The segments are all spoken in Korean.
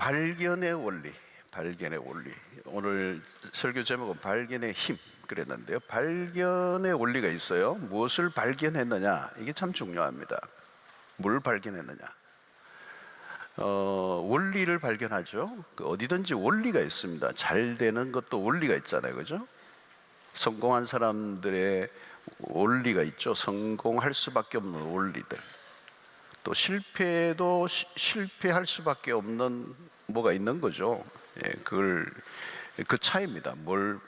발견의 원리, 발견의 원리. 오늘 설교 제목은 발견의 힘 그랬는데요. 발견의 원리가 있어요. 무엇을 발견했느냐, 이게 참 중요합니다. 뭘 발견했느냐. 원리를 발견하죠. 어디든지 원리가 있습니다. 잘 되는 것도 원리가 있잖아요, 그죠? 성공한 사람들의 원리가 있죠. 성공할 수밖에 없는 원리들. 또 실패도 실패할 수밖에 없는 뭐가 있는 거죠. 그 차이입니다. 뭘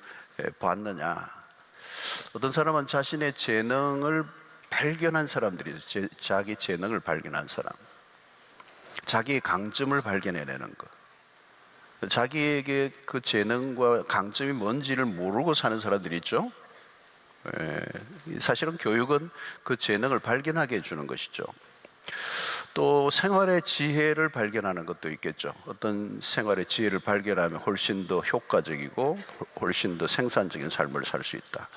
봤느냐. 어떤 사람은 자신의 재능을 발견한 사람들이 있어요. 자기 재능을 발견한 사람, 자기의 강점을 발견해내는 것. 자기에게 그 재능과 강점이 뭔지를 모르고 사는 사람들이 있죠. 사실은 교육은 그 재능을 발견하게 해주는 것이죠. 또 생활의 지혜를 발견하는 것도 있겠죠. 어떤 생활의 지혜를 발견하면 훨씬 더 효과적이고 훨씬 더 생산적인 삶을 살 수 있다.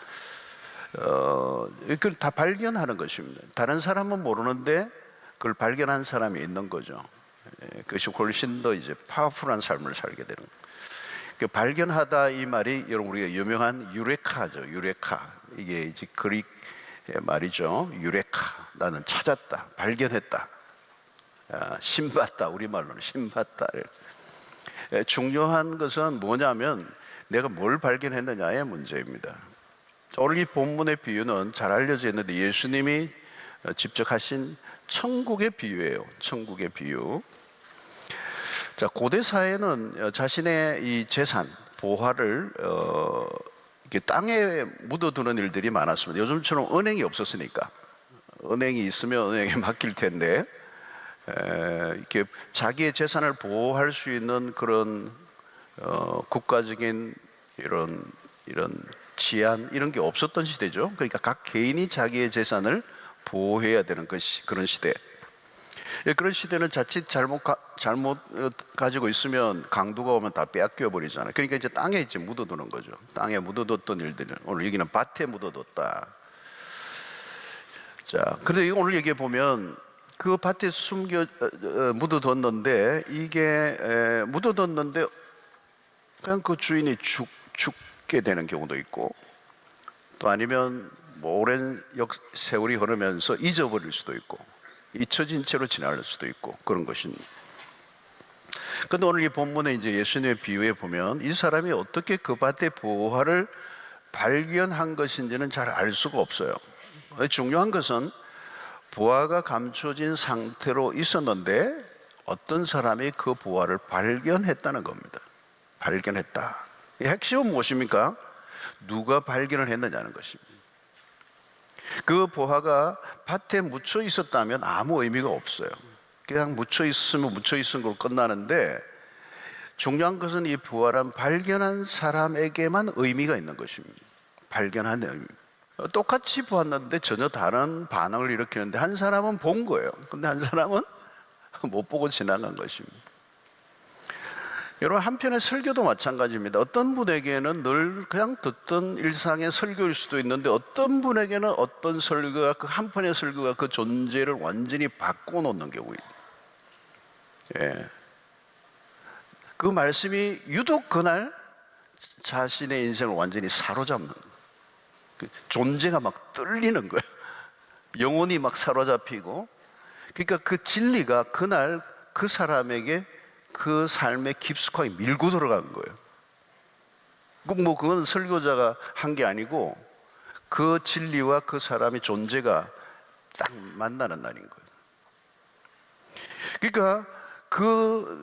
그걸 다 발견하는 것입니다. 다른 사람은 모르는데 그걸 발견한 사람이 있는 거죠. 그것이 훨씬 더 이제 파워풀한 삶을 살게 되는 거예요. 발견하다, 이 말이 여러분 우리가 유명한 유레카죠. 유레카. 이게 이제 그릭 말이죠. 유레카. 나는 찾았다, 발견했다, 신봤다. 우리말로는 신봤다를. 중요한 것은 뭐냐면 내가 뭘 발견했느냐의 문제입니다. 오늘 이 본문의 비유는 잘 알려져 있는데 예수님이 직접 하신 천국의 비유예요. 천국의 비유. 자, 고대 사회는 자신의 이 재산, 보화를 이렇게 땅에 묻어두는 일들이 많았습니다. 요즘처럼 은행이 없었으니까. 은행이 있으면 은행에 맡길 텐데, 이렇게 자기의 재산을 보호할 수 있는 그런 국가적인 이런 치안, 이런 게 없었던 시대죠. 그러니까 각 개인이 자기의 재산을 보호해야 되는 그런 시대. 그런 시대는 자칫 잘못 가지고 있으면 강도가 오면 다 빼앗겨 버리잖아요. 그러니까 이제 땅에 이제 묻어두는 거죠. 땅에 묻어뒀던 일들을 오늘 여기는 밭에 묻어뒀다. 자, 그런데 오늘 얘기해 보면 그 밭에 묻어뒀는데 이게 묻어뒀는데 그냥 그 주인이 죽게 되는 경우도 있고, 또 아니면 뭐 오랜 세월이 흐르면서 잊어버릴 수도 있고, 잊혀진 채로 지나갈 수도 있고, 그런 것입니다. 그런데 오늘 이 본문에 이제 예수님의 비유에 보면 이 사람이 어떻게 그 밭의 보화를 발견한 것인지는 잘 알 수가 없어요. 중요한 것은 보화가 감춰진 상태로 있었는데 어떤 사람이 그 보화를 발견했다는 겁니다. 발견했다. 이 핵심은 무엇입니까? 누가 발견을 했느냐는 것입니다. 그 보화가 밭에 묻혀 있었다면 아무 의미가 없어요. 그냥 묻혀 있으면 묻혀 있은 걸로 끝나는데, 중요한 것은 이 보화란 발견한 사람에게만 의미가 있는 것입니다. 발견한 의미. 똑같이 보았는데 전혀 다른 반응을 일으키는데 한 사람은 본 거예요. 근데 한 사람은 못 보고 지나간 것입니다. 여러분, 한편의 설교도 마찬가지입니다. 어떤 분에게는 늘 그냥 듣던 일상의 설교일 수도 있는데 어떤 분에게는 어떤 설교가, 그 한편의 설교가 그 존재를 완전히 바꿔놓는 경우입니다. 그 말씀이 유독 그날 자신의 인생을 완전히 사로잡는 거예요. 그 존재가 막 떨리는 거예요. 영혼이 막 사로잡히고, 그러니까 그 진리가 그날 그 사람에게 그 삶에 깊숙하게 밀고 들어간 거예요. 뭐 그건 설교자가 한 게 아니고 그 진리와 그 사람의 존재가 딱 만나는 날인 거예요. 그러니까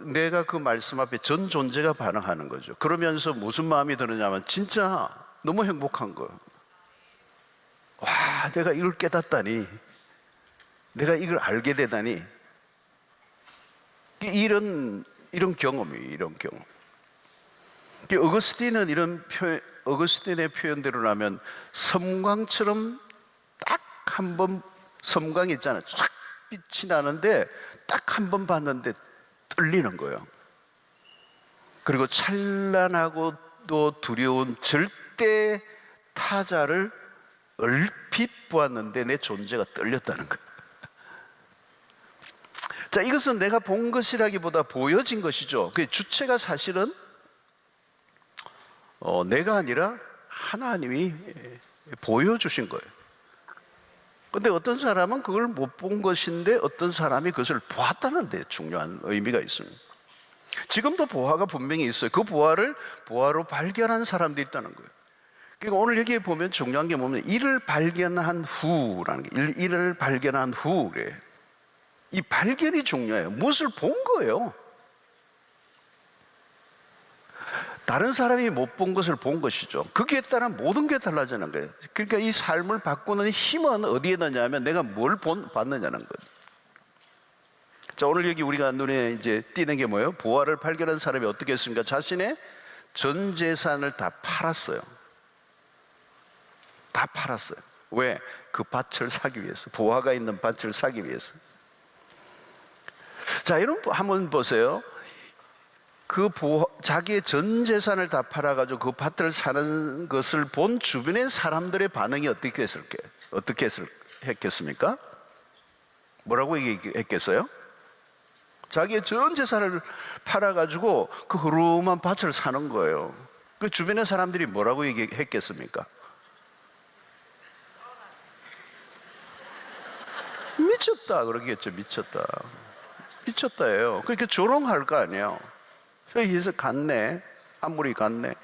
내가 그 말씀 앞에 전 존재가 반응하는 거죠. 그러면서 무슨 마음이 드느냐면 진짜 너무 행복한 거예요. 와, 내가 이걸 깨닫다니, 내가 이걸 알게 되다니. 이런 경험이에요. 이런 경험. 어거스틴의 표현대로라면 섬광처럼 딱 한 번, 섬광이 있잖아요. 쫙 빛이 나는데 딱 한 번 봤는데 떨리는 거예요. 그리고 찬란하고 또 두려운 절대 타자를 얼핏 보았는데 내 존재가 떨렸다는 거예요. 자, 이것은 내가 본 것이라기보다 보여진 것이죠. 그 주체가 사실은 내가 아니라 하나님이 보여주신 거예요. 근데 어떤 사람은 그걸 못 본 것인데 어떤 사람이 그것을 보았다는 데 중요한 의미가 있습니다. 지금도 보화가 분명히 있어요. 그 보화로 발견한 사람들이 있다는 거예요. 그러니까 오늘 여기에 보면 중요한 게 뭐냐면 이를 발견한 후라는 게, 이를 발견한 후 그래요. 이 발견이 중요해요. 무엇을 본 거예요. 다른 사람이 못 본 것을 본 것이죠. 거기에 따라 모든 게 달라지는 거예요. 그러니까 이 삶을 바꾸는 힘은 어디에 있느냐면 내가 뭘 봤느냐는 거예요. 자, 오늘 여기 우리가 눈에 이제 띄는 게 뭐예요? 보화를 발견한 사람이 어떻게 했습니까? 자신의 전 재산을 다 팔았어요. 다 팔았어요. 왜? 그 밭을 사기 위해서. 보화가 있는 밭을 사기 위해서. 자, 여러분 한번 보세요. 자기의 전 재산을 다 팔아가지고 그 밭을 사는 것을 본 주변의 사람들의 반응이 어떻게 했겠습니까? 뭐라고 얘기했겠어요? 자기의 전 재산을 팔아가지고 그 흐름한 밭을 사는 거예요. 그 주변의 사람들이 뭐라고 얘기했겠습니까? 미쳤다 그러겠죠. 미쳤다예요. 그렇게 조롱할 거 아니에요. 그래서 갔네. 아무리 갔네.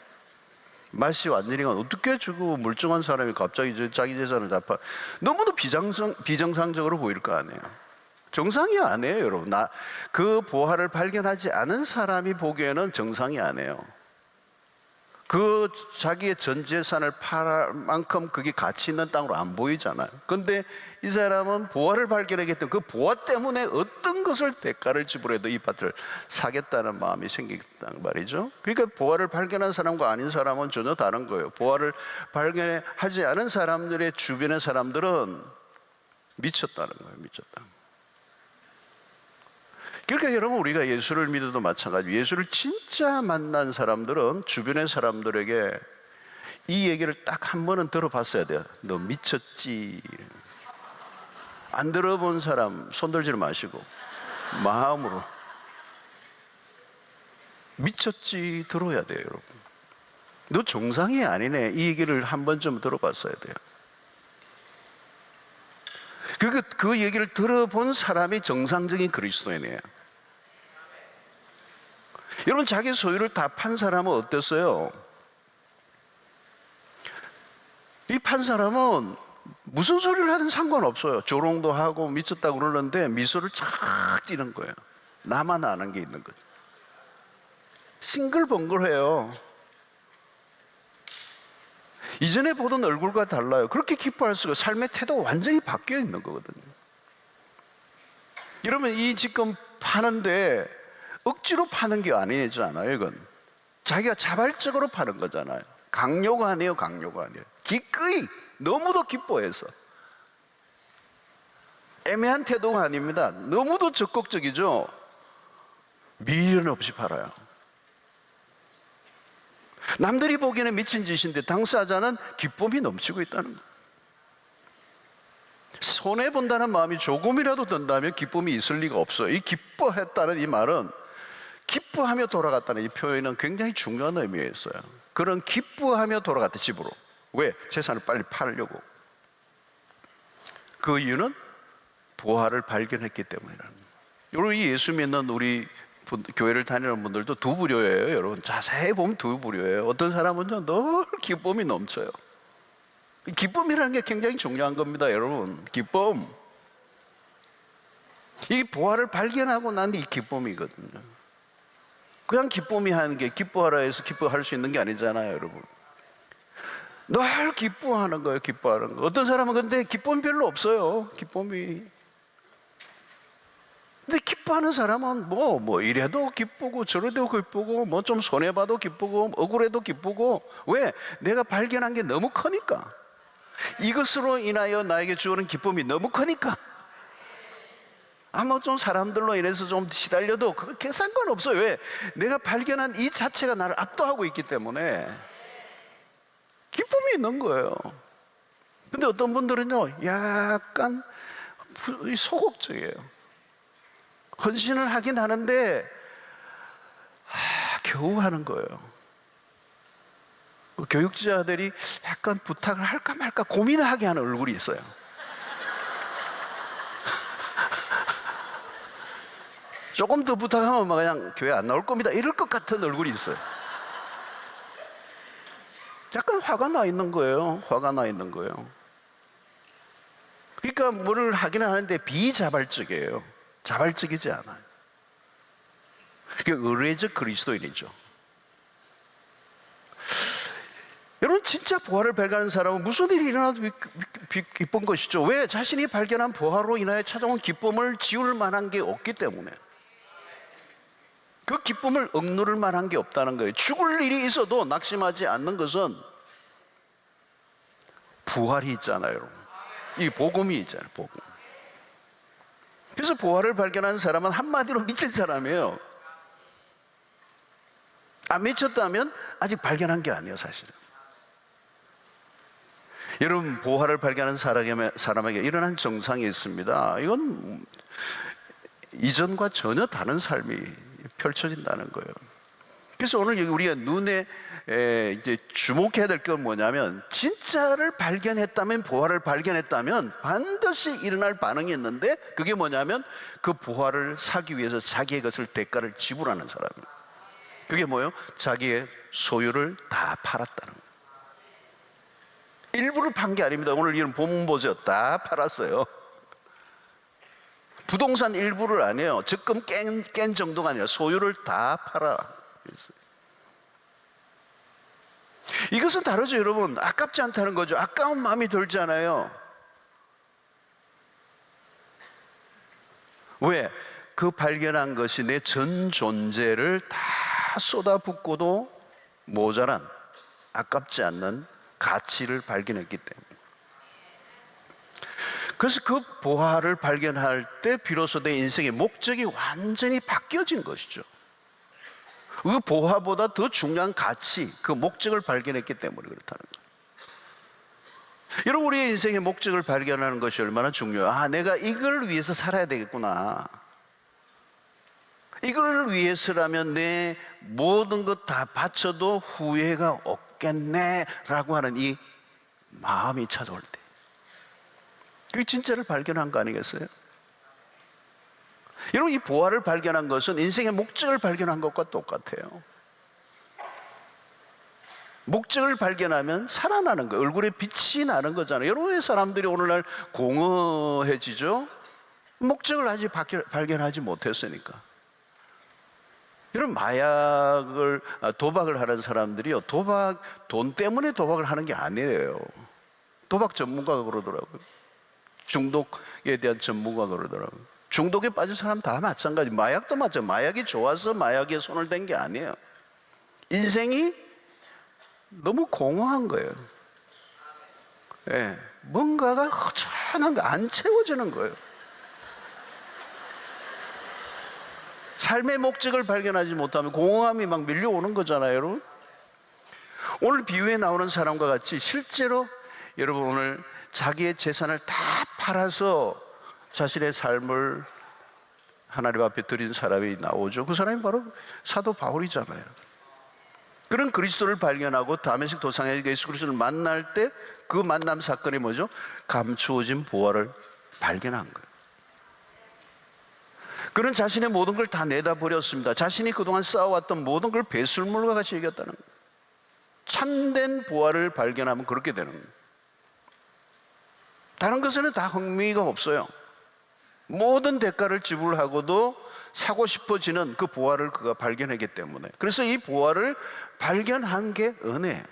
맛이 완전히 어떻게 주고 멀쩡한 사람이 갑자기 자기 재산을 다 팔. 너무도 비정상적으로 보일 거 아니에요. 정상이 아니에요, 여러분. 그 보화를 발견하지 않은 사람이 보기에는 정상이 아니에요. 그 자기의 전 재산을 팔 만큼 그게 가치 있는 땅으로 안 보이잖아요. 그런데 이 사람은 보화를 발견하기 때문에 그 보화 때문에 어떤 것을 대가를 지불해도 이 밭을 사겠다는 마음이 생겼단 말이죠. 그러니까 보화를 발견한 사람과 아닌 사람은 전혀 다른 거예요. 보화를 발견하지 않은 사람들의 주변의 사람들은 미쳤다는 거예요. 미쳤다. 그러니까 여러분, 우리가 예수를 믿어도 마찬가지. 예수를 진짜 만난 사람들은 주변의 사람들에게 이 얘기를 딱 한 번은 들어봤어야 돼요. 너 미쳤지. 안 들어본 사람 손들지 마시고 마음으로 미쳤지 들어야 돼요, 여러분. 너 정상이 아니네. 이 얘기를 한 번쯤 들어봤어야 돼요. 그 얘기를 들어본 사람이 정상적인 그리스도인이에요. 여러분, 자기 소유를 다 판 사람은 어땠어요? 이 판 사람은 무슨 소리를 하든 상관없어요. 조롱도 하고 미쳤다고 그러는데 미소를 착 띄는 거예요. 나만 아는 게 있는 거죠. 싱글벙글해요. 이전에 보던 얼굴과 달라요. 그렇게 기뻐할 수가, 삶의 태도가 완전히 바뀌어 있는 거거든요. 여러분, 이 지금 파는데 억지로 파는 게 아니잖아요. 이건 자기가 자발적으로 파는 거잖아요. 강요가 아니에요. 기꺼이, 너무도 기뻐해서. 애매한 태도가 아닙니다. 너무도 적극적이죠. 미련 없이 팔아요. 남들이 보기에는 미친 짓인데 당사자는 기쁨이 넘치고 있다는 거예요. 손해본다는 마음이 조금이라도 든다면 기쁨이 있을 리가 없어요. 이 기뻐했다는 이 말은, 기뻐하며 돌아갔다는 이 표현은 굉장히 중요한 의미가 있어요. 그런 기뻐하며 돌아갔다, 집으로. 왜? 재산을 빨리 팔려고. 그 이유는 보화를 발견했기 때문이라는 거예요. 여러분, 이 예수 믿는 우리 교회를 다니는 분들도 두 부류예요. 여러분, 자세히 보면 두 부류예요. 어떤 사람은요, 늘 기쁨이 넘쳐요. 기쁨이라는 게 굉장히 중요한 겁니다, 여러분. 기쁨. 이 보화를 발견하고 난 이 기쁨이거든요. 그냥 기쁨이 하는 게, 기뻐하라 해서 기뻐할 수 있는 게 아니잖아요, 여러분. 늘 기뻐하는 거예요, 기뻐하는 거. 어떤 사람은 근데 기쁨이 별로 없어요, 기쁨이. 근데 기뻐하는 사람은 뭐 이래도 기쁘고 저래도 기쁘고 뭐 좀 손해봐도 기쁘고 억울해도 기쁘고. 왜? 내가 발견한 게 너무 크니까. 이것으로 인하여 나에게 주어는 기쁨이 너무 크니까. 아마 좀 사람들로 인해서 좀 시달려도 그게 상관없어요. 왜? 내가 발견한 이 자체가 나를 압도하고 있기 때문에 기쁨이 있는 거예요. 근데 어떤 분들은요, 약간 소극적이에요. 헌신을 하긴 하는데 겨우 하는 거예요. 교육자들이 약간 부탁을 할까 말까 고민하게 하는 얼굴이 있어요. 조금 더 부탁하면 그냥 교회 안 나올 겁니다 이럴 것 같은 얼굴이 있어요. 약간 화가 나 있는 거예요. 화가 나 있는 거예요. 그러니까 뭐를 하기는 하는데 비자발적이에요. 자발적이지 않아요. 그게 의례적 그리스도인이죠. 여러분, 진짜 부활을 발견하는 사람은 무슨 일이 일어나도 기쁜 것이죠. 왜? 자신이 발견한 부활로 인하여 찾아온 기쁨을 지울 만한 게 없기 때문에. 그 기쁨을 억누를 만한 게 없다는 거예요. 죽을 일이 있어도 낙심하지 않는 것은 부활이 있잖아요, 여러분. 이 복음이 있잖아요, 복음. 그래서 부활을 발견한 사람은 한마디로 미친 사람이에요. 안 미쳤다면 아직 발견한 게 아니에요, 사실은. 여러분, 부활을 발견한 사람에게 일어난 정상이 있습니다. 이건 이전과 전혀 다른 삶이 펼쳐진다는 거예요. 그래서 오늘 우리가 눈에 이제 주목해야 될 건 뭐냐면, 진짜를 발견했다면, 부활을 발견했다면 반드시 일어날 반응이 있는데, 그게 뭐냐면 그 부활을 사기 위해서 자기의 것을 대가를 지불하는 사람입니다. 그게 뭐예요? 자기의 소유를 다 팔았다는 거예요. 일부를 판 게 아닙니다. 오늘 이런 본문 보세요. 다 팔았어요. 부동산 일부를 안 해요. 적금 깬 정도가 아니라 소유를 다 팔아. 이것은 다르죠, 여러분. 아깝지 않다는 거죠. 아까운 마음이 들잖아요. 왜? 그 발견한 것이 내 전 존재를 다 쏟아붓고도 모자란, 아깝지 않는 가치를 발견했기 때문에. 그래서 그 부활을 발견할 때 비로소 내 인생의 목적이 완전히 바뀌어진 것이죠. 그 부활보다 더 중요한 가치, 그 목적을 발견했기 때문에 그렇다는 거예요. 여러분, 우리의 인생의 목적을 발견하는 것이 얼마나 중요해요. 내가 이걸 위해서 살아야 되겠구나. 이걸 위해서라면 내 모든 것 다 바쳐도 후회가 없겠네라고 하는 이 마음이 찾아올 때, 그게 진짜를 발견한 거 아니겠어요? 여러분, 이 부활을 발견한 것은 인생의 목적을 발견한 것과 똑같아요. 목적을 발견하면 살아나는 거예요. 얼굴에 빛이 나는 거잖아요. 여러분의 사람들이 오늘날 공허해지죠? 목적을 아직 발견하지 못했으니까. 여러분, 도박을 하는 사람들이요, 돈 때문에 도박을 하는 게 아니에요. 도박 전문가가 그러더라고요. 중독에 대한 전문가가 그러더라고요. 중독에 빠진 사람 다 마찬가지. 마약도 마찬가지. 마약이 좋아서 마약에 손을 댄 게 아니에요. 인생이 너무 공허한 거예요. 네, 뭔가가 허전한 거, 안 채워지는 거예요. 삶의 목적을 발견하지 못하면 공허함이 막 밀려오는 거잖아요, 여러분. 오늘 비유에 나오는 사람과 같이 실제로 여러분 오늘 자기의 재산을 다 팔아서 자신의 삶을 하나님 앞에 드린 사람이 나오죠. 그 사람이 바로 사도 바울이잖아요. 그런 그리스도를 발견하고 다메섹 도상에 예수 그리스도를 만날 때 그 만남 사건이 뭐죠? 감추어진 부활을 발견한 거예요. 그는 자신의 모든 걸 다 내다버렸습니다. 자신이 그동안 쌓아왔던 모든 걸 배설물과 같이 여겼다는 거예요. 참된 부활을 발견하면 그렇게 되는 거예요. 다른 것에는 다 흥미가 없어요. 모든 대가를 지불하고도 사고 싶어지는 그 부활을 그가 발견하기 때문에. 그래서 이 부활을 발견한 게 은혜예요.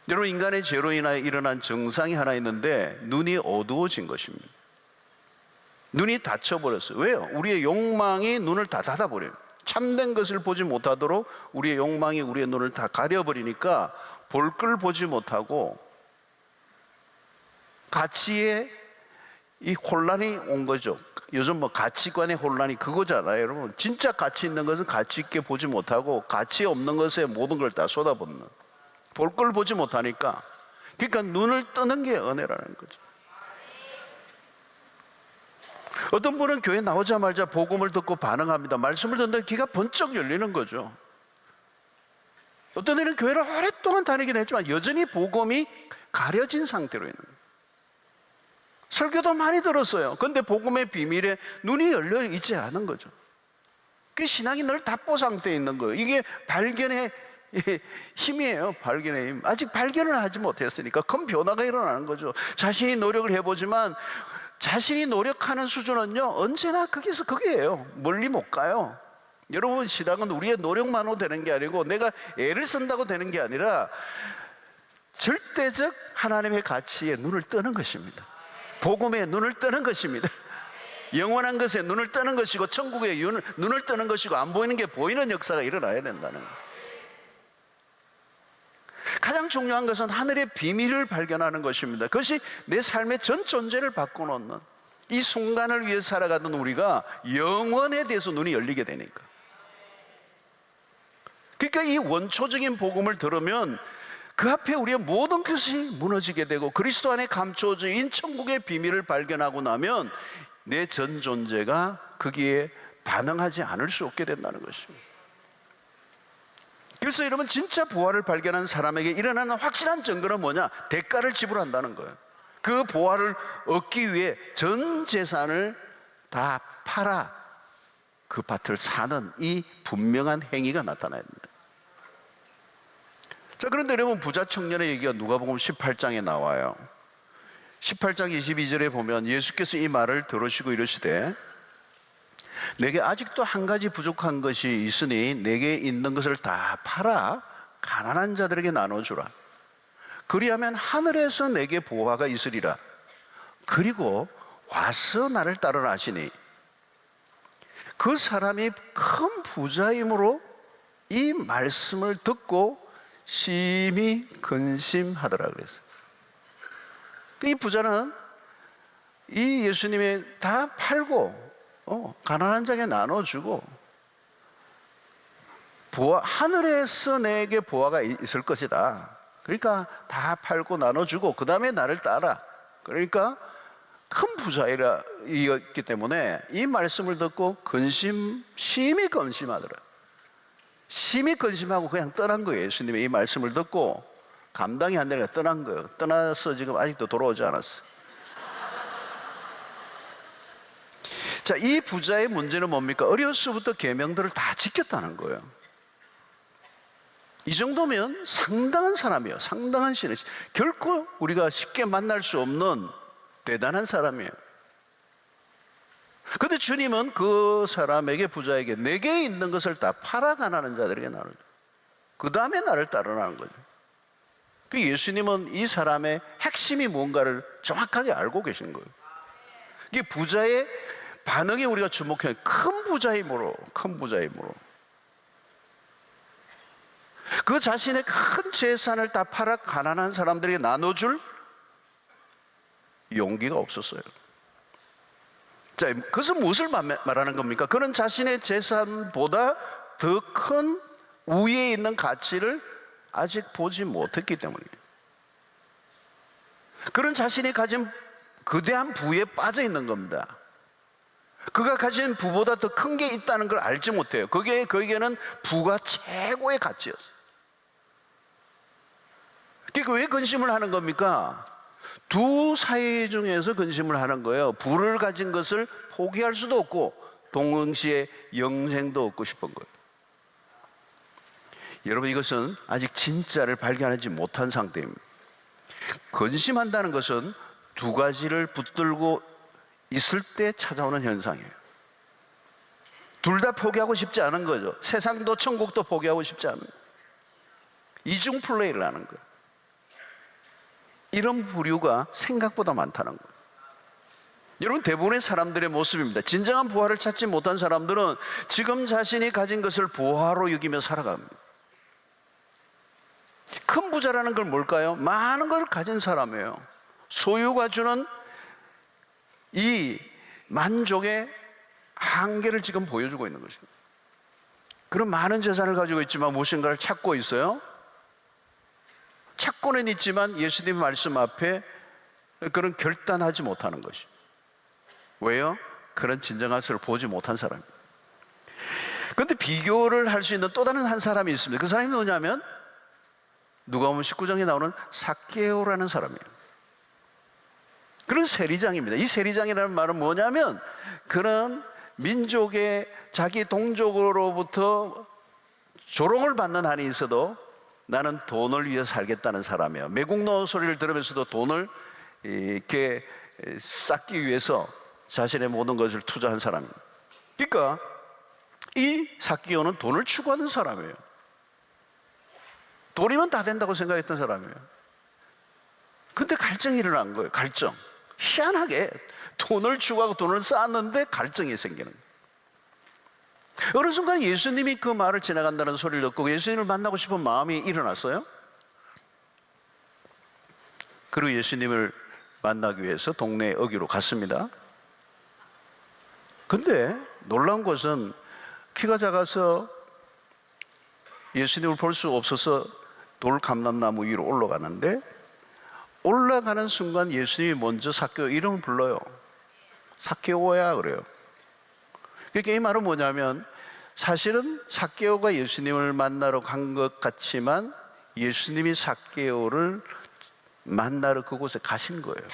여러분, 인간의 죄로 인하여 일어난 정상이 하나 있는데 눈이 어두워진 것입니다. 눈이 닫혀버렸어요. 왜요? 우리의 욕망이 눈을 다 닫아버려요. 참된 것을 보지 못하도록 우리의 욕망이 우리의 눈을 다 가려버리니까 볼 걸 보지 못하고 가치에 이 혼란이 온 거죠. 요즘 뭐 가치관의 혼란이 그거잖아요, 여러분. 진짜 가치 있는 것은 가치 있게 보지 못하고 가치 없는 것에 모든 걸 다 쏟아붓는, 볼 걸 보지 못하니까. 그러니까 눈을 뜨는 게 은혜라는 거죠. 어떤 분은 교회 나오자마자 복음을 듣고 반응합니다. 말씀을 듣는데 귀가 번쩍 열리는 거죠. 어떤 애는 교회를 오랫동안 다니긴 했지만 여전히 복음이 가려진 상태로 있는 거예요. 설교도 많이 들었어요. 그런데 복음의 비밀에 눈이 열려 있지 않은 거죠. 그 신앙이 늘 답보 상태에 있는 거예요. 이게 발견의 힘이에요. 발견의 힘. 아직 발견을 하지 못했으니까 큰 변화가 일어나는 거죠. 자신이 노력을 해보지만 자신이 노력하는 수준은요, 언제나 거기서 거기에요. 멀리 못 가요. 여러분, 신앙은 우리의 노력만으로 되는 게 아니고 내가 애를 쓴다고 되는 게 아니라 절대적 하나님의 가치에 눈을 뜨는 것입니다. 복음에 눈을 뜨는 것입니다. 영원한 것에 눈을 뜨는 것이고 천국에 눈을 뜨는 것이고 안 보이는 게 보이는 역사가 일어나야 된다는 거예요. 가장 중요한 것은 하늘의 비밀을 발견하는 것입니다. 그것이 내 삶의 전 존재를 바꿔놓는, 이 순간을 위해 살아가던 우리가 영원에 대해서 눈이 열리게 되니까. 그러니까 이 원초적인 복음을 들으면 그 앞에 우리의 모든 것이 무너지게 되고 그리스도 안에 감춰진 천국의 비밀을 발견하고 나면 내 전 존재가 거기에 반응하지 않을 수 없게 된다는 것입니다. 그래서 여러분, 진짜 부활을 발견한 사람에게 일어나는 확실한 증거는 뭐냐? 대가를 지불한다는 거예요. 그 부활을 얻기 위해 전 재산을 다 팔아 그 밭을 사는 이 분명한 행위가 나타나야 됩니다. 자, 그런데 여러분, 부자 청년의 얘기가 누가복음 18장에 나와요. 18장 22절에 보면 예수께서 이 말을 들으시고 이르시되 내게 아직도 한 가지 부족한 것이 있으니 내게 있는 것을 다 팔아 가난한 자들에게 나눠주라. 그리하면 하늘에서 내게 보화가 있으리라. 그리고 와서 나를 따르라 하시니, 그 사람이 큰 부자이므로 이 말씀을 듣고 심히 근심하더라 그랬어요. 이 부자는 이 예수님이 다 팔고 가난한 자에게 나눠주고 하늘에서 내게 보화가 있을 것이다. 그러니까 다 팔고 나눠주고 그 다음에 나를 따라. 그러니까 큰 부자이었기 때문에 이 말씀을 듣고 심히 근심하더라. 심히 근심하고 그냥 떠난 거예요. 예수님의 이 말씀을 듣고 감당이 안 되니까 떠난 거예요. 떠나서 지금 아직도 돌아오지 않았어요. 자, 이 부자의 문제는 뭡니까? 어려서부터 계명들을 다 지켰다는 거예요. 이 정도면 상당한 사람이에요. 상당한 신이. 결코 우리가 쉽게 만날 수 없는 대단한 사람이에요. 그런데 주님은 그 사람에게, 부자에게 내게 있는 것을 다 팔아 가난한 자들에게 나눠줘. 그 다음에 나를 따르라는 거죠. 그 예수님은 이 사람의 핵심이 뭔가를 정확하게 알고 계신 거예요. 이게 부자의 반응에 우리가 주목해야 해요. 큰 부자이므로. 그 자신의 큰 재산을 다 팔아 가난한 사람들에게 나눠줄 용기가 없었어요. 자, 그것은 무엇을 말하는 겁니까? 그는 자신의 재산보다 더 큰 위에 있는 가치를 아직 보지 못했기 때문이에요. 그는 자신이 가진 거대한 부에 빠져 있는 겁니다. 그가 가진 부보다 더 큰 게 있다는 걸 알지 못해요. 그에게는 부가 최고의 가치였어요. 그러니까 왜 근심을 하는 겁니까? 두 사이 중에서 근심을 하는 거예요. 부를 가진 것을 포기할 수도 없고 동시에 영생도 얻고 싶은 거예요. 여러분, 이것은 아직 진짜를 발견하지 못한 상태입니다. 근심한다는 것은 두 가지를 붙들고 있을 때 찾아오는 현상이에요. 둘 다 포기하고 싶지 않은 거죠. 세상도 천국도 포기하고 싶지 않은 거예요. 이중 플레이를 하는 거예요. 이런 부류가 생각보다 많다는 거예요. 여러분, 대부분의 사람들의 모습입니다. 진정한 부활을 찾지 못한 사람들은 지금 자신이 가진 것을 부활로 여기며 살아갑니다. 큰 부자라는 걸 뭘까요? 많은 걸 가진 사람이에요. 소유가 주는 이 만족의 한계를 지금 보여주고 있는 것입니다. 그런 많은 재산을 가지고 있지만 무엇인가를 찾고 있어요? 찾고는 있지만 예수님 말씀 앞에 그런 결단하지 못하는 것이. 왜요? 그런 진정한 것을 보지 못한 사람. 그런데 비교를 할 수 있는 또 다른 한 사람이 있습니다. 그 사람이 누구냐면 누가복음 19장에 나오는 삭개오라는 사람이에요. 그런 세리장입니다. 이 세리장이라는 말은 뭐냐면 그런 민족의 자기 동족으로부터 조롱을 받는 한이 있어도 나는 돈을 위해 살겠다는 사람이에요. 매국노 소리를 들으면서도 돈을 이렇게 쌓기 위해서 자신의 모든 것을 투자한 사람입니다. 그러니까 이 삭개오는 돈을 추구하는 사람이에요. 돈이면 다 된다고 생각했던 사람이에요. 근데 갈증이 일어난 거예요. 갈증. 희한하게 돈을 추구하고 돈을 쌓았는데 갈증이 생기는 거예요. 어느 순간 예수님이 그 말을 지나간다는 소리를 듣고 예수님을 만나고 싶은 마음이 일어났어요. 그리고 예수님을 만나기 위해서 동네 어귀로 갔습니다. 근데 놀라운 것은 키가 작아서 예수님을 볼 수 없어서 돌 감람나무 위로 올라가는데 올라가는 순간 예수님이 먼저 삭개오 이름을 불러요. 삭개오야 그래요. 그러니까 이 말은 뭐냐면 사실은 삭개오가 예수님을 만나러 간 것 같지만 예수님이 삭개오를 만나러 그곳에 가신 거예요.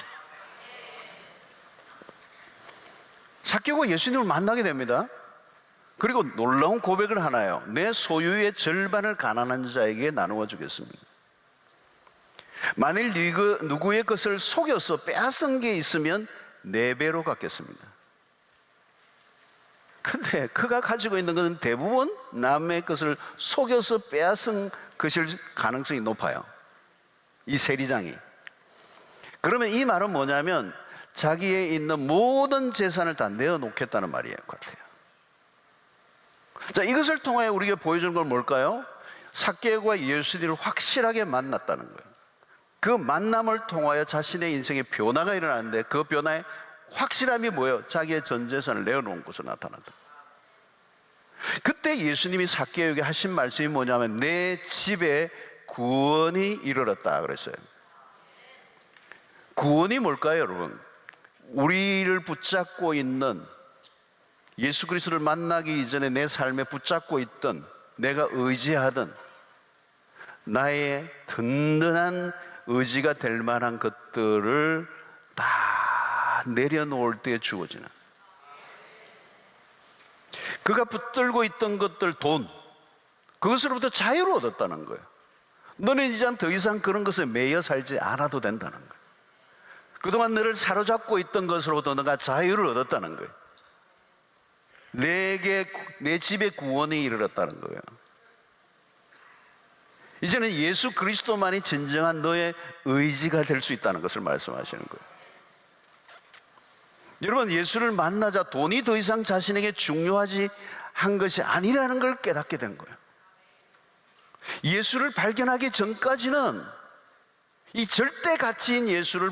삭개오가 예수님을 만나게 됩니다. 그리고 놀라운 고백을 하나요. 내 소유의 절반을 가난한 자에게 나누어 주겠습니다. 만일 누구의 것을 속여서 빼앗은 게 있으면 4배로 갚겠습니다. 근데 그가 가지고 있는 것은 대부분 남의 것을 속여서 빼앗은 것일 가능성이 높아요. 이 세리장이. 그러면 이 말은 뭐냐면 자기의 있는 모든 재산을 다 내어놓겠다는 말이에요. 같아요. 자, 이것을 통해 우리에게 보여주는 건 뭘까요? 삭개오가 예수님을 확실하게 만났다는 거예요. 그 만남을 통하여 자신의 인생에 변화가 일어나는데 그 변화의 확실함이 뭐예요? 자기의 전 재산을 내어놓은 것으로 나타난다. 그때 예수님이 삭개오에게 하신 말씀이 뭐냐면 내 집에 구원이 이르렀다 그랬어요. 구원이 뭘까요, 여러분? 우리를 붙잡고 있는 예수 그리스도를 만나기 이전에 내 삶에 붙잡고 있던 내가 의지하던 나의 든든한 의지가 될 만한 것들을 다 내려놓을 때 주어지는, 그가 붙들고 있던 것들, 돈, 그것으로부터 자유를 얻었다는 거예요. 너는 이제 더 이상 그런 것에 매여 살지 않아도 된다는 거예요. 그동안 너를 사로잡고 있던 것으로부터 너가 자유를 얻었다는 거예요. 내 집에 구원이 이르렀다는 거예요. 이제는 예수 그리스도만이 진정한 너의 의지가 될 수 있다는 것을 말씀하시는 거예요. 여러분, 예수를 만나자 돈이 더 이상 자신에게 중요하지 한 것이 아니라는 걸 깨닫게 된 거예요. 예수를 발견하기 전까지는 이 절대 가치인 예수를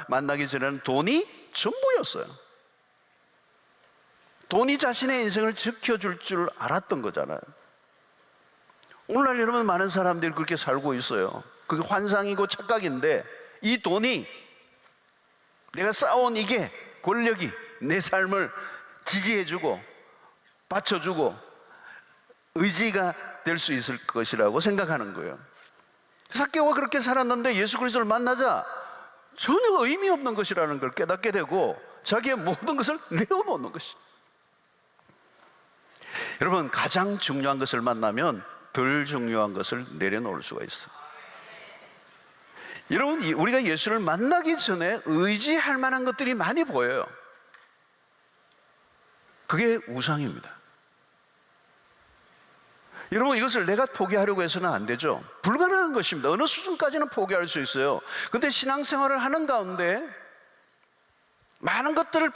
만나기 전에는 돈이 전부였어요. 돈이 자신의 인생을 지켜줄 줄 알았던 거잖아요. 오늘날 여러분 많은 사람들이 그렇게 살고 있어요. 그게 환상이고 착각인데 이 돈이, 내가 쌓아온 이게, 권력이 내 삶을 지지해주고 받쳐주고 의지가 될 수 있을 것이라고 생각하는 거예요. 삭개오가 그렇게 살았는데 예수 그리스도를 만나자 전혀 의미 없는 것이라는 걸 깨닫게 되고 자기의 모든 것을 내어놓는 것이. 여러분, 가장 중요한 것을 만나면 덜 중요한 것을 내려놓을 수가 있어. 여러분, 우리가 예수를 만나기 전에 의지할 만한 것들이 많이 보여요. 그게 우상입니다. 여러분, 이것을 내가 포기하려고 해서는 안 되죠. 불가능한 것입니다. 어느 수준까지는 포기할 수 있어요. 그런데 신앙생활을 하는 가운데 많은 것들을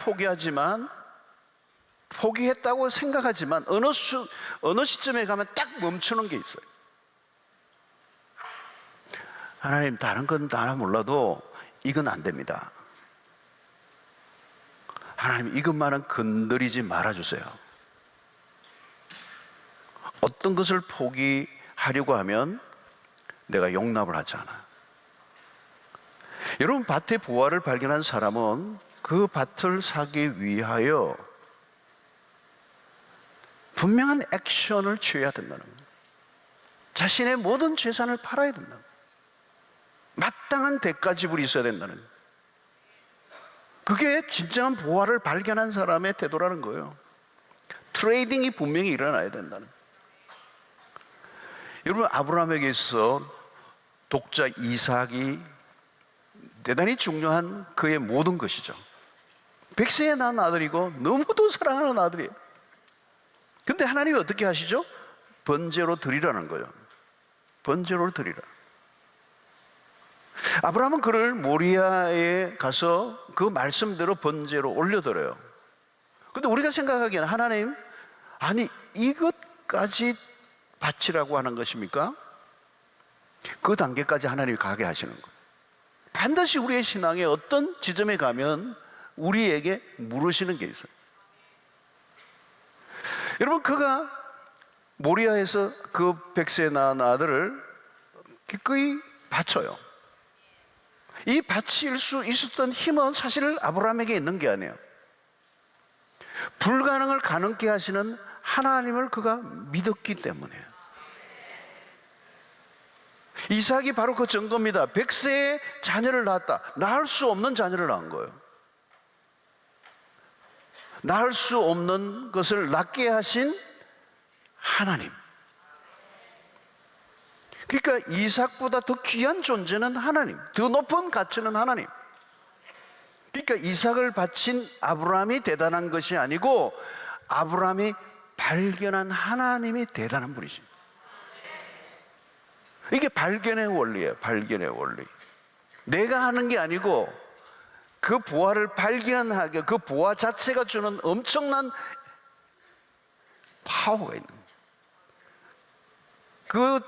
포기했다고 생각하지만 어느 시점에 가면 딱 멈추는 게 있어요. 하나님, 다른 건 다 몰라도 이건 안 됩니다. 하나님, 이것만은 건드리지 말아주세요. 어떤 것을 포기하려고 하면 내가 용납을 하지 않아요. 여러분, 밭에 보화를 발견한 사람은 그 밭을 사기 위하여 분명한 액션을 취해야 된다는 거예요. 자신의 모든 재산을 팔아야 된다. 마땅한 대가 지불이 있어야 된다는 거예요. 그게 진정한 보화를 발견한 사람의 태도라는 거예요. 트레이딩이 분명히 일어나야 된다는 거예요. 여러분, 아브라함에게 있어 독자 이삭이 대단히 중요한 그의 모든 것이죠. 백세에 낳은 아들이고 너무도 사랑하는 아들이에요. 근데 하나님이 어떻게 하시죠? 번제로 드리라는 거예요. 번제로 드리라. 아브라함은 그를 모리아에 가서 그 말씀대로 번제로 올려드려요. 근데 우리가 생각하기에는 하나님, 아니 이것까지 바치라고 하는 것입니까? 그 단계까지 하나님이 가게 하시는 거예요. 반드시 우리의 신앙의 어떤 지점에 가면 우리에게 물으시는 게 있어요. 여러분, 그가 모리아에서 그 백세에 낳은 아들을 기꺼이 바쳐요. 이 바칠 수 있었던 힘은 사실 아브라함에게 있는 게 아니에요. 불가능을 가능케 하시는 하나님을 그가 믿었기 때문이에요. 이삭이 바로 그 증거입니다. 백세의 자녀를 낳았다. 낳을 수 없는 자녀를 낳은 거예요. 낳을 수 없는 것을 낳게 하신 하나님. 그러니까 이삭보다 더 귀한 존재는 하나님, 더 높은 가치는 하나님. 그러니까 이삭을 바친 아브라함이 대단한 것이 아니고 아브라함이 발견한 하나님이 대단한 분이십니다. 이게 발견의 원리예요. 발견의 원리. 내가 하는 게 아니고 그 보화를 발견하게, 그 보화 자체가 주는 엄청난 파워가 있는 거예요.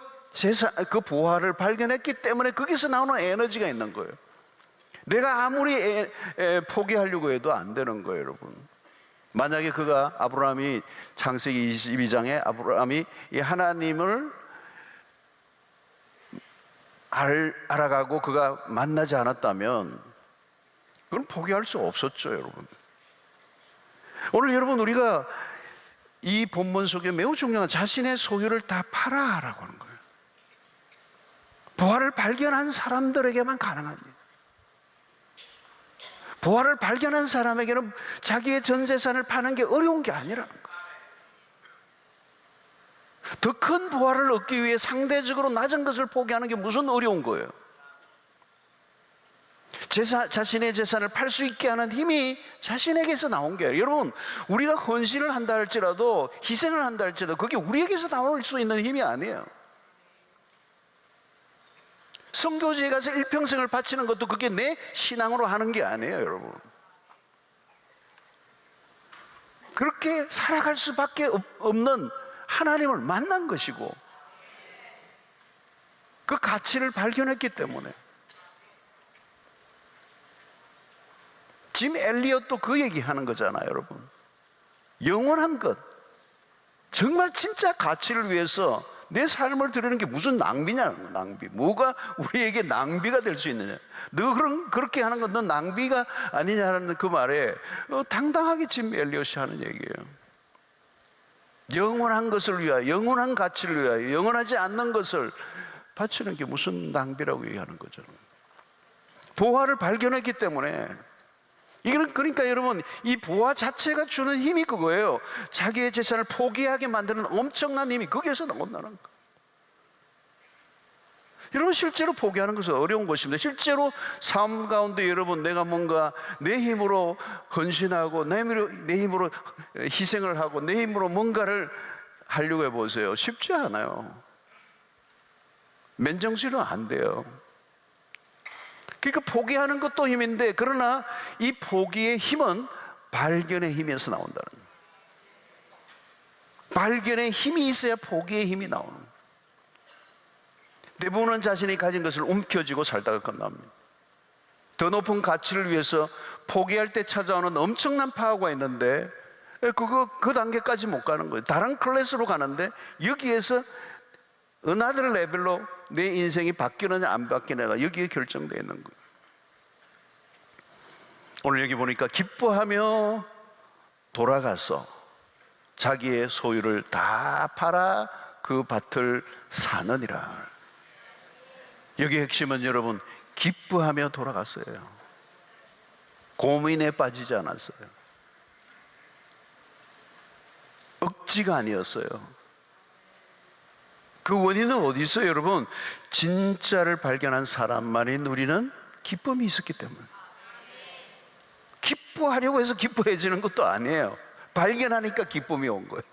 그 보화를 발견했기 때문에 거기서 나오는 에너지가 있는 거예요. 내가 아무리 포기하려고 해도 안 되는 거예요, 여러분. 만약에 아브라함이 창세기 22장에 아브라함이 이 하나님을 알아가고 그가 만나지 않았다면 그건 포기할 수 없었죠, 여러분. 오늘 여러분, 우리가 이 본문 속에 매우 중요한 자신의 소유를 다 팔아라고 하는 거예요. 보화를 발견한 사람들에게만 가능한 일. 보화를 발견한 사람에게는 자기의 전 재산을 파는 게 어려운 게 아니라는 거예요. 더 큰 보화를 얻기 위해 상대적으로 낮은 것을 포기하는 게 무슨 어려운 거예요. 자신의 재산을 팔 수 있게 하는 힘이 자신에게서 나온 게 아니에요. 여러분, 우리가 헌신을 한다 할지라도, 희생을 한다 할지라도 그게 우리에게서 나올 수 있는 힘이 아니에요. 선교지에 가서 일평생을 바치는 것도 그게 내 신앙으로 하는 게 아니에요, 여러분. 그렇게 살아갈 수밖에 없는 하나님을 만난 것이고 그 가치를 발견했기 때문에. 짐 엘리엇도 그 얘기하는 거잖아요, 여러분. 영원한 것, 정말 진짜 가치를 위해서 내 삶을 드리는 게 무슨 낭비냐, 낭비. 뭐가 우리에게 낭비가 될 수 있느냐. 너 그렇게 하는 건 너 낭비가 아니냐는 그 말에 당당하게 짐 엘리엇이 하는 얘기예요. 영원한 것을 위하여, 영원한 가치를 위하여, 영원하지 않는 것을 바치는 게 무슨 낭비라고 얘기하는 거죠. 보화를 발견했기 때문에. 이거는 그러니까 여러분, 이 보화 자체가 주는 힘이 그거예요. 자기의 재산을 포기하게 만드는 엄청난 힘이 거기에서 나온다는 거예요. 여러분, 실제로 포기하는 것은 어려운 것입니다. 실제로 삶 가운데 여러분, 내가 뭔가 내 힘으로 헌신하고 내 힘으로 희생을 하고 내 힘으로 뭔가를 하려고 해보세요. 쉽지 않아요. 맨정신은 안 돼요. 그러니까 포기하는 것도 힘인데, 그러나 이 포기의 힘은 발견의 힘에서 나온다는 거예요. 발견의 힘이 있어야 포기의 힘이 나오는 거예요. 대부분은 자신이 가진 것을 움켜쥐고 살다가 끝납니다. 더 높은 가치를 위해서 포기할 때 찾아오는 엄청난 파워가 있는데 그 단계까지 못 가는 거예요. 다른 클래스로 가는데 여기에서 another 레벨로 내 인생이 바뀌느냐 안 바뀌느냐가 여기에 결정되어 있는 거예요. 오늘 여기 보니까 기뻐하며 돌아가서 자기의 소유를 다 팔아 그 밭을 사느니라. 여기 핵심은 여러분, 기뻐하며 돌아갔어요. 고민에 빠지지 않았어요. 억지가 아니었어요. 그 원인은 어디 있어요, 여러분? 진짜를 발견한 사람만이 누리는 기쁨이 있었기 때문에. 기뻐하려고 해서 기뻐해지는 것도 아니에요. 발견하니까 기쁨이 온 거예요.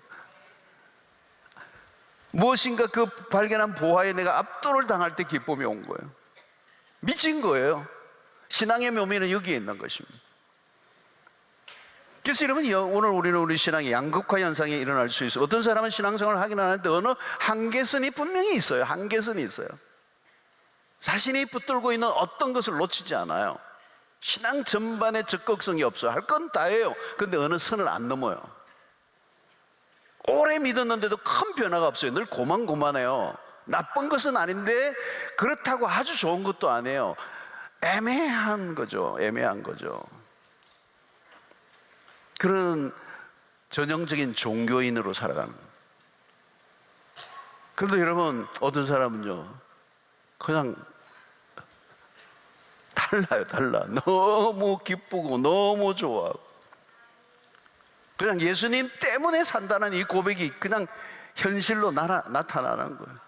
무엇인가 그 발견한 보화에 내가 압도를 당할 때 기쁨이 온 거예요. 미친 거예요. 신앙의 묘미는 여기에 있는 것입니다. 그래서 여러분, 오늘 우리는 우리 신앙의 양극화 현상이 일어날 수 있어요. 어떤 사람은 신앙생활을 하긴 하는데 어느 한계선이 분명히 있어요. 한계선이 있어요. 자신이 붙들고 있는 어떤 것을 놓치지 않아요. 신앙 전반에 적극성이 없어요. 할 건 다 해요. 근데 어느 선을 안 넘어요. 오래 믿었는데도 큰 변화가 없어요. 늘 고만고만해요. 나쁜 것은 아닌데 그렇다고 아주 좋은 것도 아니에요. 애매한 거죠. 애매한 거죠. 그런 전형적인 종교인으로 살아가는 거예요. 그런데 여러분, 어떤 사람은요, 그냥 달라. 너무 기쁘고 너무 좋아하고 그냥 예수님 때문에 산다는 이 고백이 그냥 현실로 나타나는 거예요.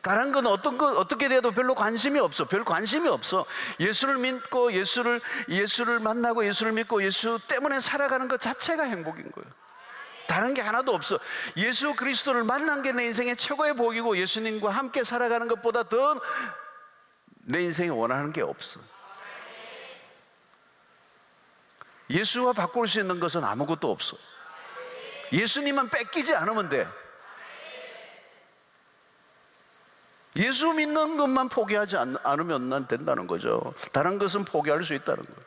다른 건 어떻게 돼도 별로 관심이 없어. 별 관심이 없어. 예수를 믿고 예수를 만나고 예수를 믿고 예수 때문에 살아가는 것 자체가 행복인 거예요. 다른 게 하나도 없어. 예수 그리스도를 만난 게 내 인생의 최고의 복이고 예수님과 함께 살아가는 것보다 더 내 인생에 원하는 게 없어. 예수와 바꿀 수 있는 것은 아무것도 없어. 예수님만 뺏기지 않으면 돼. 예수 믿는 것만 포기하지 않으면 난 된다는 거죠. 다른 것은 포기할 수 있다는 거예요.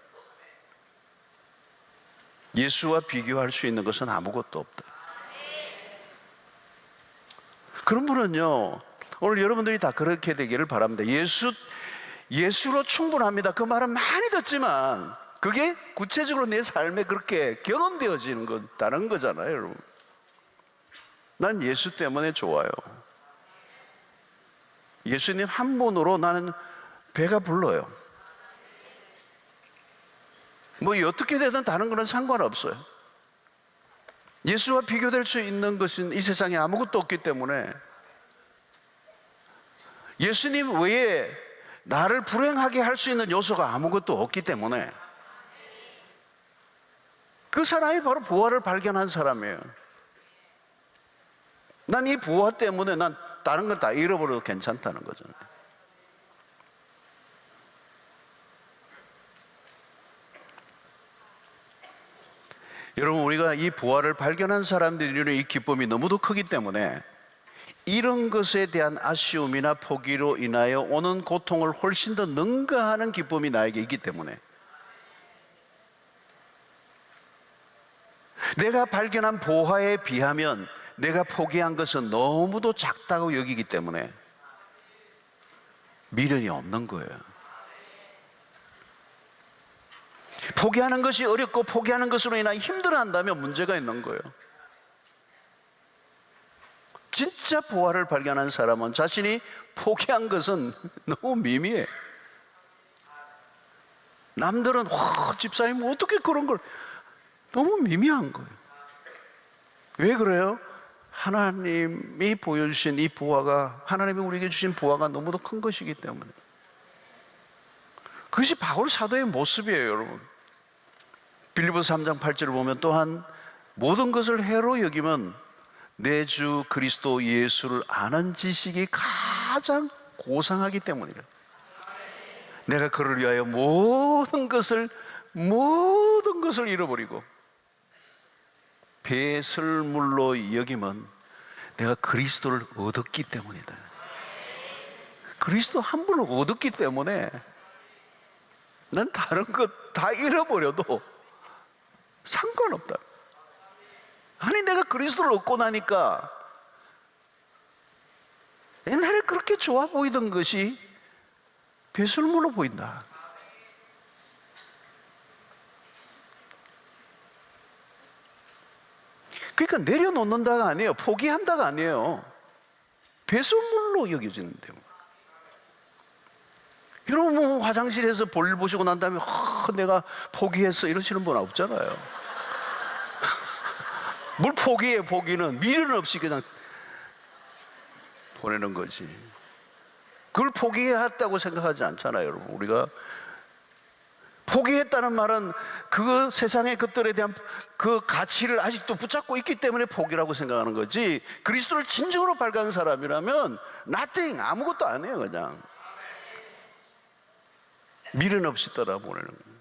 예수와 비교할 수 있는 것은 아무것도 없다. 그런 분은요, 오늘 여러분들이 다 그렇게 되기를 바랍니다. 예수로 충분합니다. 그 말은 많이 듣지만 그게 구체적으로 내 삶에 그렇게 경험되어지는 건 다른 거잖아요, 여러분. 난 예수 때문에 좋아요. 예수님 한 분으로 나는 배가 불러요. 뭐 어떻게 되든 다른 거는 상관없어요. 예수와 비교될 수 있는 것은 이 세상에 아무것도 없기 때문에 예수님 외에 나를 불행하게 할 수 있는 요소가 아무것도 없기 때문에 그 사람이 바로 부활을 발견한 사람이에요. 난 이 부활 때문에 난 다른 건 다 잃어버려도 괜찮다는 거잖아요. 여러분, 우리가 이 부활을 발견한 사람들이 이 기쁨이 너무도 크기 때문에 이런 것에 대한 아쉬움이나 포기로 인하여 오는 고통을 훨씬 더 능가하는 기쁨이 나에게 있기 때문에 내가 발견한 보화에 비하면 내가 포기한 것은 너무도 작다고 여기기 때문에 미련이 없는 거예요. 포기하는 것이 어렵고 포기하는 것으로 인하여 힘들어한다면 문제가 있는 거예요. 진짜 보화를 발견한 사람은 자신이 포기한 것은 너무 미미해. 남들은 집사님 어떻게 그런 걸, 너무 미미한 거예요. 왜 그래요? 하나님이 보여주신 이 보화가, 하나님이 우리에게 주신 보화가 너무도 큰 것이기 때문에. 그것이 바울 사도의 모습이에요, 여러분. 빌립보서 3장 8절을 보면 또한 모든 것을 해로 여기면 내 주 그리스도 예수를 아는 지식이 가장 고상하기 때문이라. 내가 그를 위하여 모든 것을 잃어버리고 배설물로 여기면 내가 그리스도를 얻었기 때문이다. 그리스도 한 분을 얻었기 때문에 난 다른 것 다 잃어버려도 상관없다. 아니, 내가 그리스도를 얻고 나니까 옛날에 그렇게 좋아 보이던 것이 배설물로 보인다. 그러니까 내려놓는다가 아니에요. 포기한다가 아니에요. 배설물로 여겨지는데요. 여러분 뭐 화장실에서 볼 보시고 난 다음에 내가 포기했어 이러시는 분 없잖아요. 뭘 포기해. 포기는 미련 없이 그냥 보내는 거지. 그걸 포기했다고 생각하지 않잖아요. 여러분 우리가 포기했다는 말은 그 세상의 것들에 대한 그 가치를 아직도 붙잡고 있기 때문에 포기라고 생각하는 거지, 그리스도를 진정으로 발견한 사람이라면 nothing, 아무것도 안 해요. 그냥 미련 없이 떠나보내는 거예요.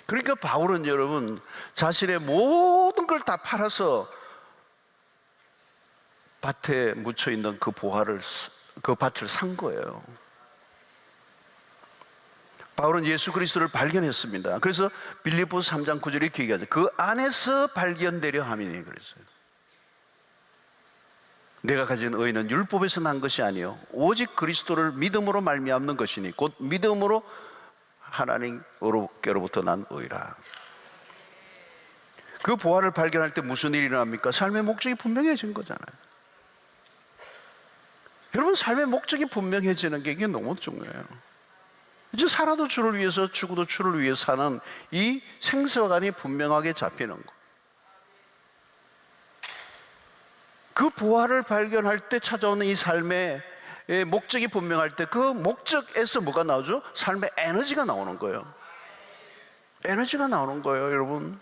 그러니까 바울은 여러분 자신의 모든 걸 다 팔아서 밭에 묻혀 있는 그 밭을 산 거예요. 바울은 예수 그리스도를 발견했습니다. 그래서 빌립보서 3장 9절에 이렇게 얘기하죠. 그 안에서 발견되려 함이니 그랬어요. 내가 가진 의는 율법에서 난 것이 아니요 오직 그리스도를 믿음으로 말미암는 것이니 곧 믿음으로 하나님께로부터 난 의라. 그 보화를 발견할 때 무슨 일이 일어납니까? 삶의 목적이 분명해진 거잖아요. 여러분 삶의 목적이 분명해지는 게 이게 너무 중요해요. 이제 살아도 주를 위해서 죽어도 주를 위해서 사는 이 생사관이 분명하게 잡히는 거. 그 보화를 발견할 때 찾아오는 이 삶의 목적이 분명할 때 그 목적에서 뭐가 나오죠? 삶의 에너지가 나오는 거예요. 에너지가 나오는 거예요. 여러분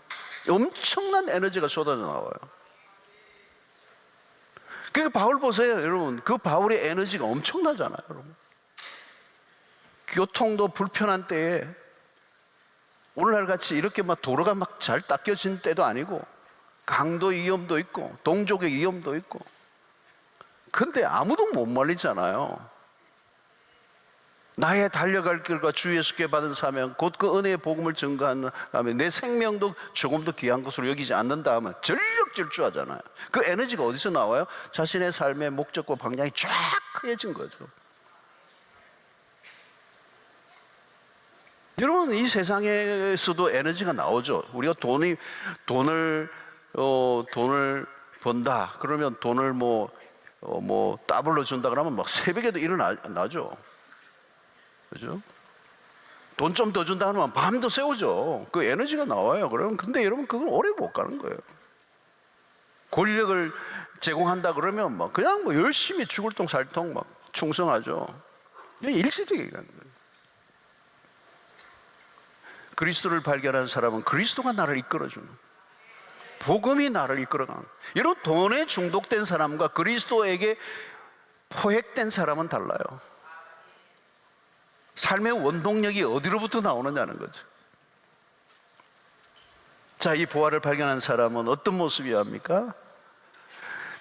엄청난 에너지가 쏟아져 나와요. 그러니까 바울 보세요. 여러분 그 바울의 에너지가 엄청나잖아요. 여러분 교통도 불편한 때에 오늘날 같이 이렇게 막 도로가 막 잘 닦여진 때도 아니고 강도 위험도 있고 동족의 위험도 있고, 근데 아무도 못 말리잖아요. 나의 달려갈 길과 주 예수께 받은 사명 곧 그 은혜의 복음을 증거하는 다음에 내 생명도 조금도 귀한 것으로 여기지 않는다 하면 전력 질주하잖아요. 그 에너지가 어디서 나와요? 자신의 삶의 목적과 방향이 쫙 크해진 거죠. 여러분 이 세상에서도 에너지가 나오죠. 우리가 돈을 번다 그러면 돈을 더블로 준다 그러면 막 새벽에도 일어나죠. 그죠? 돈 좀 더 준다 하면 밤도 새우죠. 그 에너지가 나와요. 그러면 근데 여러분 그건 오래 못 가는 거예요. 권력을 제공한다 그러면 그냥 열심히 죽을 똥 살 똥 충성하죠. 그냥 일시적인 거예요. 그리스도를 발견한 사람은 그리스도가 나를 이끌어주는, 복음이 나를 이끌어가는. 여러분 돈에 중독된 사람과 그리스도에게 포획된 사람은 달라요. 삶의 원동력이 어디로부터 나오느냐는 거죠. 자, 이 보화를 발견한 사람은 어떤 모습이어야 합니까?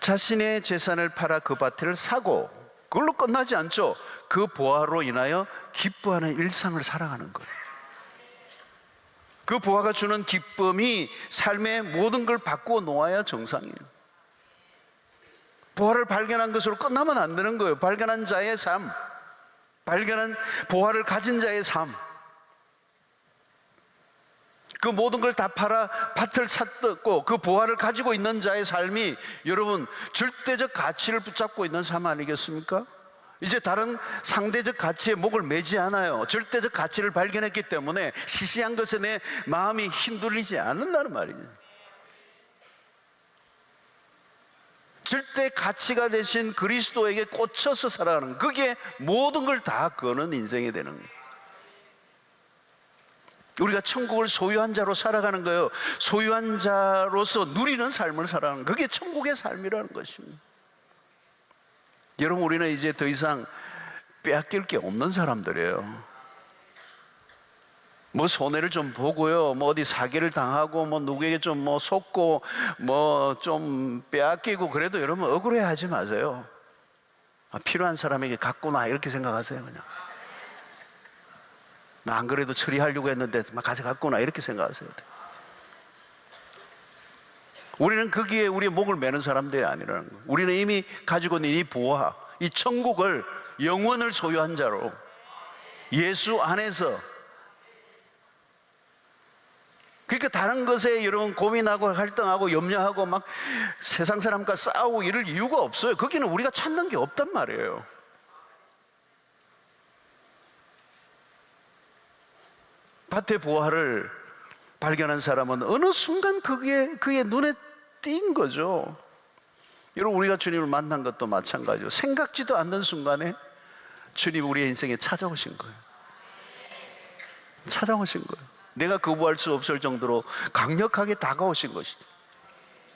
자신의 재산을 팔아 그 밭을 사고, 그걸로 끝나지 않죠. 그 보화로 인하여 기뻐하는 일상을 살아가는 거예요. 그 보화가 주는 기쁨이 삶의 모든 걸 바꾸어 놓아야 정상이에요. 보화를 발견한 것으로 끝나면 안 되는 거예요. 발견한 자의 삶, 발견한 보화를 가진 자의 삶, 그 모든 걸 다 팔아 밭을 샀고 그 보화를 가지고 있는 자의 삶이 여러분 절대적 가치를 붙잡고 있는 삶 아니겠습니까? 이제 다른 상대적 가치에 목을 매지 않아요. 절대적 가치를 발견했기 때문에 시시한 것에 내 마음이 힘들리지 않는다는 말이죠. 절대 가치가 되신 그리스도에게 꽂혀서 살아가는, 그게 모든 걸 다 거는 인생이 되는 거예요. 우리가 천국을 소유한 자로 살아가는 거예요. 소유한 자로서 누리는 삶을 살아가는, 그게 천국의 삶이라는 것입니다. 여러분 우리는 이제 더 이상 빼앗길 게 없는 사람들이에요. 손해를 좀 보고요, 어디 사기를 당하고 누구에게 좀 속고 좀 빼앗기고 그래도 여러분 억울해하지 마세요. 필요한 사람에게 갖구나 이렇게 생각하세요. 그냥 나 안 그래도 처리하려고 했는데 가져갔구나 이렇게 생각하세요. 우리는 거기에 우리의 목을 매는 사람들이 아니라는 거예요. 우리는 이미 가지고 있는 이 보화, 이 천국을, 영원을 소유한 자로 예수 안에서, 그러니까 다른 것에 여러분 고민하고 갈등하고 염려하고 막 세상 사람과 싸우고 이럴 이유가 없어요. 거기는 우리가 찾는 게 없단 말이에요. 밭의 보화를 발견한 사람은 어느 순간 그의 눈에 띈 거죠. 여러분, 우리가 주님을 만난 것도 마찬가지죠. 생각지도 않는 순간에 주님 우리의 인생에 찾아오신 거예요. 찾아오신 거예요. 내가 거부할 수 없을 정도로 강력하게 다가오신 것이죠.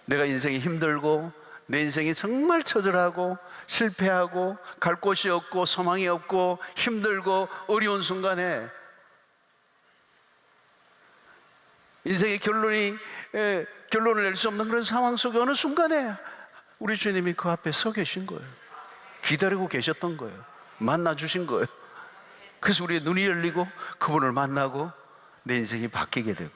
내가 인생이 힘들고 내 인생이 정말 처절하고 실패하고 갈 곳이 없고 소망이 없고 힘들고 어려운 순간에 인생의 결론을 낼 수 없는 그런 상황 속에 어느 순간에 우리 주님이 그 앞에 서 계신 거예요. 기다리고 계셨던 거예요. 만나 주신 거예요. 그래서 우리의 눈이 열리고 그분을 만나고 내 인생이 바뀌게 되고,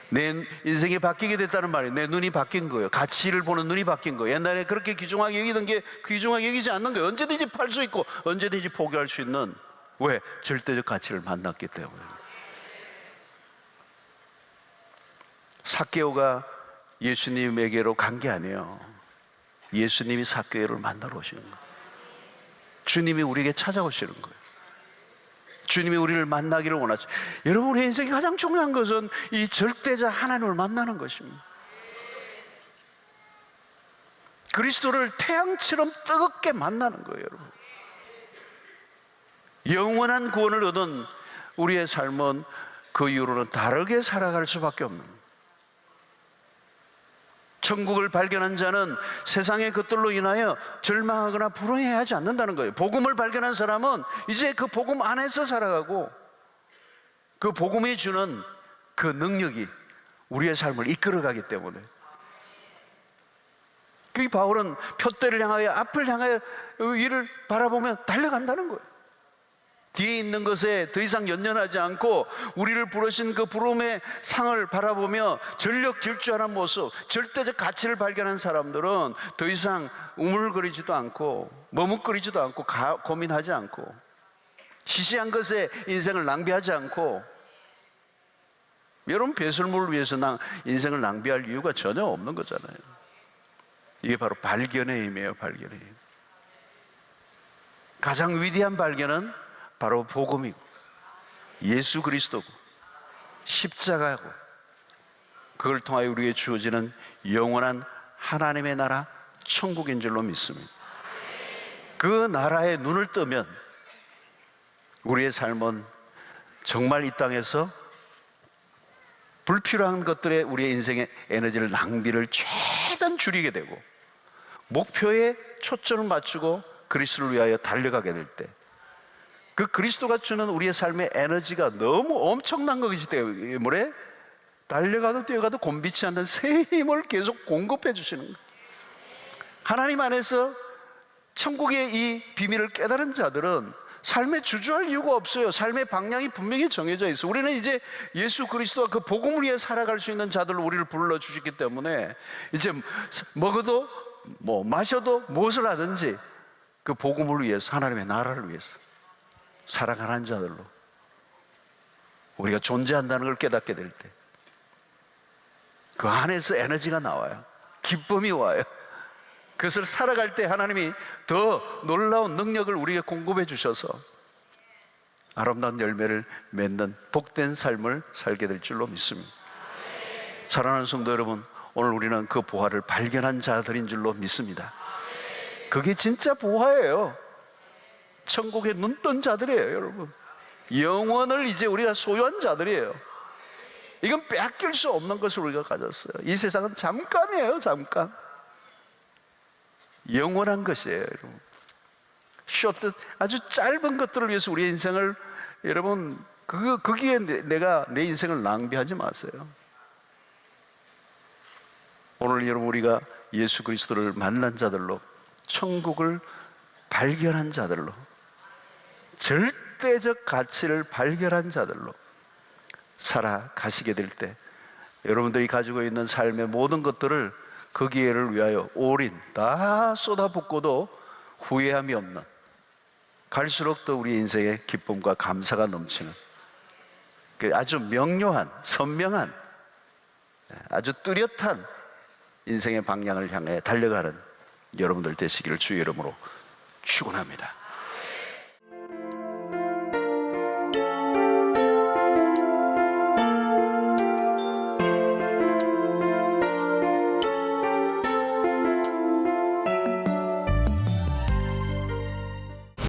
내 인생이 바뀌게 됐다는 말이 내 눈이 바뀐 거예요. 가치를 보는 눈이 바뀐 거예요. 옛날에 그렇게 귀중하게 여기던 게 귀중하게 여기지 않는 거예요. 언제든지 팔 수 있고 언제든지 포기할 수 있는, 왜? 절대적 가치를 만났기 때문에. 삭개오가 예수님에게로 간 게 아니에요. 예수님이 삭개오를 만나러 오시는 거예요. 주님이 우리에게 찾아오시는 거예요. 주님이 우리를 만나기를 원하죠. 여러분, 우리 인생에 가장 중요한 것은 이 절대자 하나님을 만나는 것입니다. 그리스도를 태양처럼 뜨겁게 만나는 거예요, 여러분. 영원한 구원을 얻은 우리의 삶은 그 이후로는 다르게 살아갈 수밖에 없는 거예요. 천국을 발견한 자는 세상의 것들로 인하여 절망하거나 불행해하지 않는다는 거예요. 복음을 발견한 사람은 이제 그 복음 안에서 살아가고 그 복음이 주는 그 능력이 우리의 삶을 이끌어가기 때문에. 그 바울은 표대를 향하여, 앞을 향하여 위를 바라보며 달려간다는 거예요. 뒤에 있는 것에 더 이상 연연하지 않고 우리를 부르신 그 부름의 상을 바라보며 전력 질주하는 모습, 절대적 가치를 발견한 사람들은 더 이상 우물거리지도 않고 머뭇거리지도 않고 고민하지 않고 시시한 것에 인생을 낭비하지 않고. 여러분, 배설물을 위해서 인생을 낭비할 이유가 전혀 없는 거잖아요. 이게 바로 발견의 힘이에요. 발견의 힘. 가장 위대한 발견은 바로 복음이고 예수 그리스도고 십자가고, 그걸 통하여 우리에게 주어지는 영원한 하나님의 나라 천국인 줄로 믿습니다. 그 나라에 눈을 뜨면 우리의 삶은 정말 이 땅에서 불필요한 것들에 우리의 인생의 에너지를, 낭비를 최대한 줄이게 되고 목표에 초점을 맞추고 그리스도를 위하여 달려가게 될 때, 그 그리스도가 주는 우리의 삶의 에너지가 너무 엄청난 것이기 때문에 달려가도 뛰어가도 곤비치 않는 새 힘을 계속 공급해 주시는 거예요. 하나님 안에서 천국의 이 비밀을 깨달은 자들은 삶에 주저할 이유가 없어요. 삶의 방향이 분명히 정해져 있어요. 우리는 이제 예수 그리스도와 그 복음을 위해 살아갈 수 있는 자들로 우리를 불러주셨기 때문에 이제 먹어도 마셔도 무엇을 하든지 그 복음을 위해서, 하나님의 나라를 위해서 살아가는 자들로 우리가 존재한다는 걸 깨닫게 될 때 그 안에서 에너지가 나와요. 기쁨이 와요. 그것을 살아갈 때 하나님이 더 놀라운 능력을 우리에게 공급해 주셔서 아름다운 열매를 맺는 복된 삶을 살게 될 줄로 믿습니다. 사랑하는 성도 여러분, 오늘 우리는 그 보화를 발견한 자들인 줄로 믿습니다. 그게 진짜 보화예요. 천국에 눈 뜬 자들이에요, 여러분. 영원을 이제 우리가 소유한 자들이에요. 이건 빼앗길 수 없는 것을 우리가 가졌어요. 이 세상은 잠깐이에요, 잠깐. 영원한 것이에요, 여러분. 쇼트, 아주 짧은 것들을 위해서 우리의 인생을, 여러분, 거기에 내가 내 인생을 낭비하지 마세요. 오늘 여러분, 우리가 예수 그리스도를 만난 자들로, 천국을 발견한 자들로, 절대적 가치를 발견한 자들로 살아가시게 될 때, 여러분들이 가지고 있는 삶의 모든 것들을 거기에를 위하여 올인 다 쏟아붓고도 후회함이 없는, 갈수록 더 우리 인생에 기쁨과 감사가 넘치는 그 아주 명료한, 선명한, 아주 뚜렷한 인생의 방향을 향해 달려가는 여러분들 되시기를 주의 이름으로 축원합니다.